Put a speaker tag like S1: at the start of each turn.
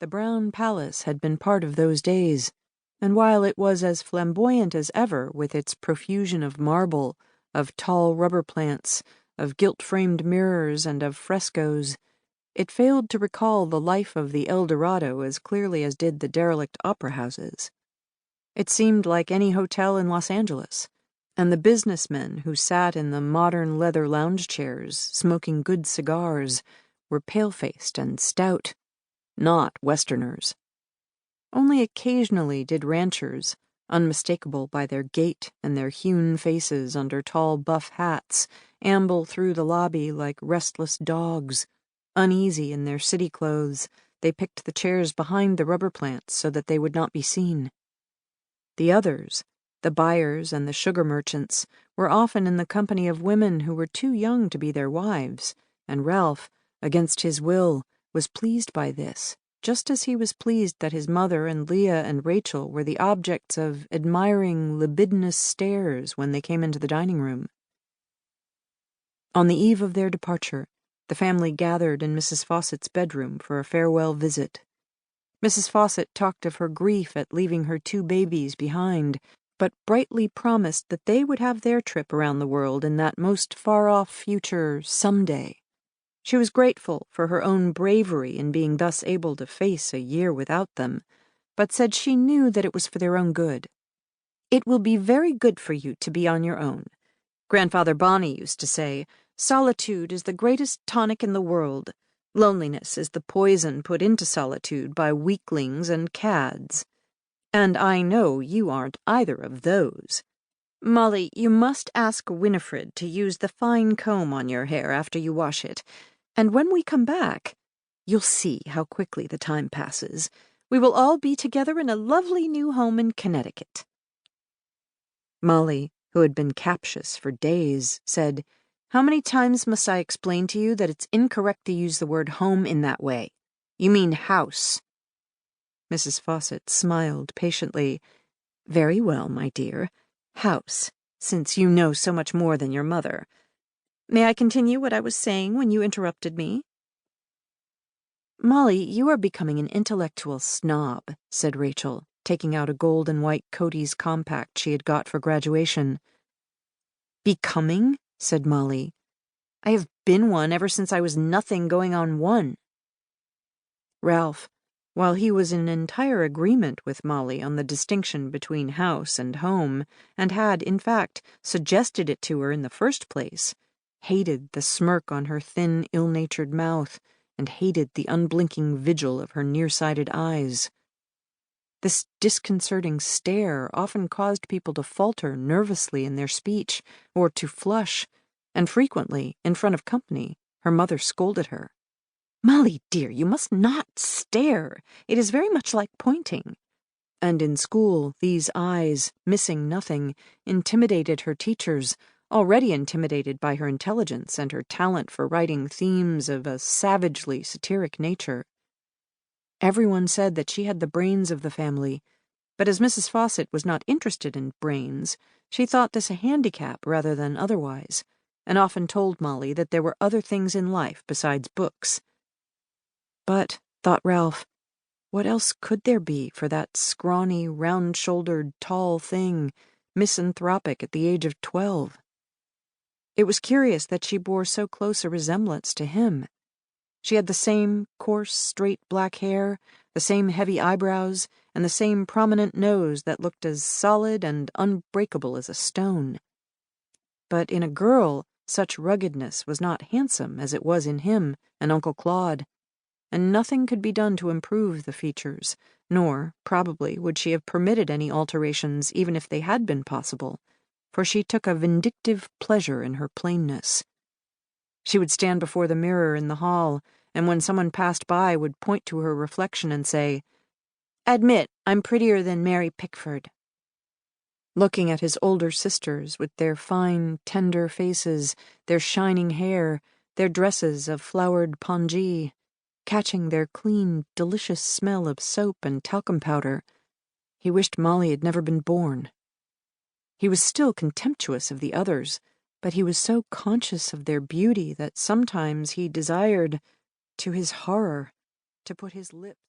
S1: The brown palace had been part of those days, and while it was as flamboyant as ever with its profusion of marble, of tall rubber plants, of gilt-framed mirrors, and of frescoes, it failed to recall the life of the El Dorado as clearly as did the derelict opera houses. It seemed like any hotel in Los Angeles, and the businessmen who sat in the modern leather lounge chairs, smoking good cigars, were pale-faced and stout, not Westerners. Only occasionally did ranchers, unmistakable by their gait and their hewn faces under tall buff hats, amble through the lobby like restless dogs. Uneasy in their city clothes, they picked the chairs behind the rubber plants so that they would not be seen. The others, the buyers and the sugar merchants, were often in the company of women who were too young to be their wives, and Ralph, against his will, was pleased by this, just as he was pleased that his mother and Leah and Rachel were the objects of admiring, libidinous stares when they came into the dining room. On the eve of their departure, the family gathered in Mrs. Fawcett's bedroom for a farewell visit. Mrs. Fawcett talked of her grief at leaving her 2 babies behind, but brightly promised that they would have their trip around the world in that most far-off future someday. She was grateful for her own bravery in being thus able to face a year without them, but said she knew that it was for their own good. "It will be very good for you to be on your own. Grandfather Bonney used to say, 'Solitude is the greatest tonic in the world. Loneliness is the poison put into solitude by weaklings and cads.' And I know you aren't either of those. Molly, you must ask Winifred to use the fine comb on your hair after you wash it. And when we come back, you'll see how quickly the time passes. We will all be together in a lovely new home in Connecticut." Molly, who had been captious for days, said, "How many times must I explain to you that it's incorrect to use the word home in that way? You mean house." Mrs. Fawcett smiled patiently. "Very well, my dear. House, since you know so much more than your mother. May I continue what I was saying when you interrupted me?" "Molly, you are becoming an intellectual snob," said Rachel, taking out a gold and white Cody's compact she had got for graduation. "Becoming?" said Molly. "I have been one ever since I was nothing going on 1. Ralph, while he was in entire agreement with Molly on the distinction between house and home, and had, in fact, suggested it to her in the first place, hated the smirk on her thin, ill-natured mouth, and hated the unblinking vigil of her nearsighted eyes. This disconcerting stare often caused people to falter nervously in their speech, or to flush, and frequently, in front of company, her mother scolded her. "Molly, dear, you must not stare. It is very much like pointing." And in school, these eyes, missing nothing, intimidated her teachers, already intimidated by her intelligence and her talent for writing themes of a savagely satiric nature. Everyone said that she had the brains of the family, but as Mrs. Fawcett was not interested in brains, she thought this a handicap rather than otherwise, and often told Molly that there were other things in life besides books. But, thought Ralph, what else could there be for that scrawny, round-shouldered, tall thing, misanthropic at the age of 12? It was curious that she bore so close a resemblance to him. She had the same coarse, straight black hair, the same heavy eyebrows, and the same prominent nose that looked as solid and unbreakable as a stone. But in a girl, such ruggedness was not handsome as it was in him and Uncle Claude, and nothing could be done to improve the features, nor, probably, would she have permitted any alterations even if they had been possible, for she took a vindictive pleasure in her plainness. She would stand before the mirror in the hall, and when someone passed by would point to her reflection and say, "Admit I'm prettier than Mary Pickford." Looking at his older sisters with their fine, tender faces, their shining hair, their dresses of flowered pongee, catching their clean, delicious smell of soap and talcum powder, he wished Molly had never been born. He was still contemptuous of the others, but he was so conscious of their beauty that sometimes he desired, to his horror, to put his lips